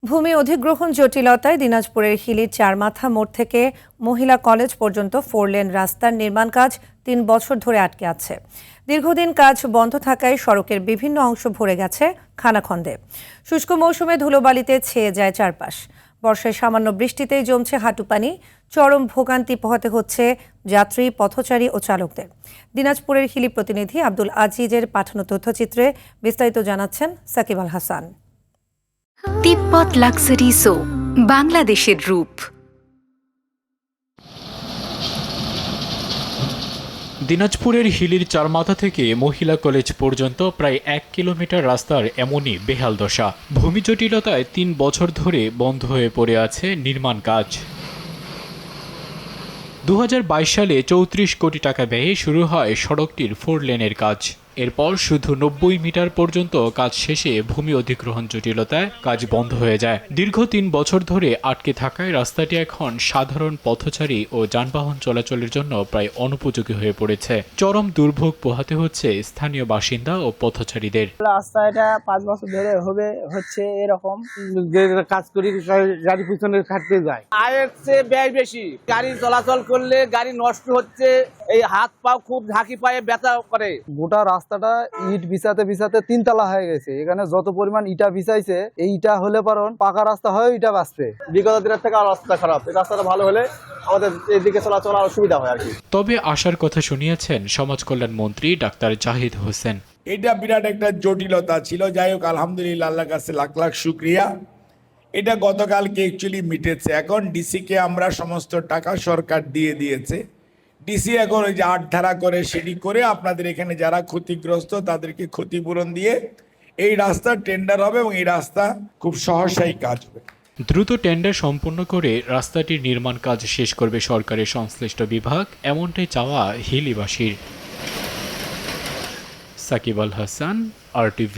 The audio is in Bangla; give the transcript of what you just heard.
ভূমি অধিগ্রহণ জটিলতায় দিনাজপুরের হিলির চারমাথা মোড় থেকে মহিলা কলেজ পর্যন্ত 4 লেন রাস্তার নির্মাণ কাজ 3 বছর ধরে আটকে আছে। দীর্ঘদিন কাজ বন্ধ থাকায় সড়কের বিভিন্ন অংশ ভরে গেছে খানাখন্দে। শুষ্ক মৌসুমে ধুলোবালিতে ছেয়ে যায় চারপাশ। বর্ষায় সামান্য বৃষ্টিতেই জমছে হাঁটু পানি। চরম ভোগান্তি পোহাতে হচ্ছে যাত্রী, পথচারী ও চালকদের। দিনাজপুরের হিলি প্রতিনিধি আব্দুল আজিজের পাঠানো তথ্যচিত্রে বিস্তারিত জানাচ্ছেন সাকিব আল হাসান। তিব্বত লাক্সারি সো, বাংলাদেশের রূপ। দিনাজপুরের হিলির চারমাথা থেকে মহিলা কলেজ পর্যন্ত প্রায় 1 কিলোমিটার রাস্তার এমনই বেহাল দশা। ভূমি জটিলতায় 3 বছর ধরে বন্ধ হয়ে পড়ে আছে নির্মাণ কাজ। 2022 সালে 34 কোটি টাকা ব্যয়ে শুরু হয় সড়কটির 4 লেনের কাজ। এরপর শুধু 90 মিটার পর্যন্ত কাজ শেষে ভূমি অধিগ্রহণ জটিলতায় কাজ বন্ধ হয়ে যায়। দীর্ঘ 3 বছর ধরে আটকে থাকায় রাস্তাটি এখন সাধারণ পথচারী ও যানবাহন চলাচলের জন্য প্রায় অনুপযোগী হয়ে পড়েছে। চরম দুর্ভোগ পোহাতে হচ্ছে স্থানীয় বাসিন্দা ও পথচারীদের। রাস্তা এটা 5 বছর ধরে হচ্ছে এরকম যে কাজ করি গাড়ি পিছনে খাটতে যায়, আয়ের চেয়ে ব্যয় বেশি। গাড়ি চলাচল করলে গাড়ি নষ্ট হচ্ছে, এই হাত পা খুব ঝাঁকি পায়ে ব্যথা করে। গোটা রাস্তাটা ইট বিছাতে বিছাতে 3 তলা হয়ে গেছে। এখানে যত পরিমাণ ইটা বিছাইছে, এই ইটা হলে পারন পাকা রাস্তা হয়, ইটা বাঁচবে। বিগত দিনের থেকে আর রাস্তা খারাপ, এই রাস্তাটা ভালো হলে আমাদের এদিকে চলাচল আরো সুবিধা হয় আর কি। তবে আশার কথা শুনিয়েছেন সমাজ কল্যাণ মন্ত্রী ডাক্তার জাহিদ হোসেন। এটা বিরাট একটা জটিলতা ছিল, যাই হোক আলহামদুলিল্লাহ, আল্লাহর কাছে লাখ লাখ শুক্রিয়া। এটা গতকালকে অ্যাকচুয়ালি মিটেছে। এখন ডিসিকে আমরা সমস্ত টাকা সরকার দিয়ে দিয়েছে। ডিসি এখন ওই যে 8 ধারা করে সেটি করে আপনাদের এখানে যারা ক্ষতিগ্রস্ত তাদেরকে ক্ষতিপূরণ দিয়ে এই রাস্তা টেন্ডার হবে এবং এই রাস্তা খুব সহসাই কাজ হবে। দ্রুত টেন্ডার সম্পন্ন করে রাস্তাটির নির্মাণ কাজ শেষ করবে সরকারের সংশ্লিষ্ট বিভাগ, এমনটাই চাওয়া হিলিবাসীর। সাকিব আল হাসান, RTV।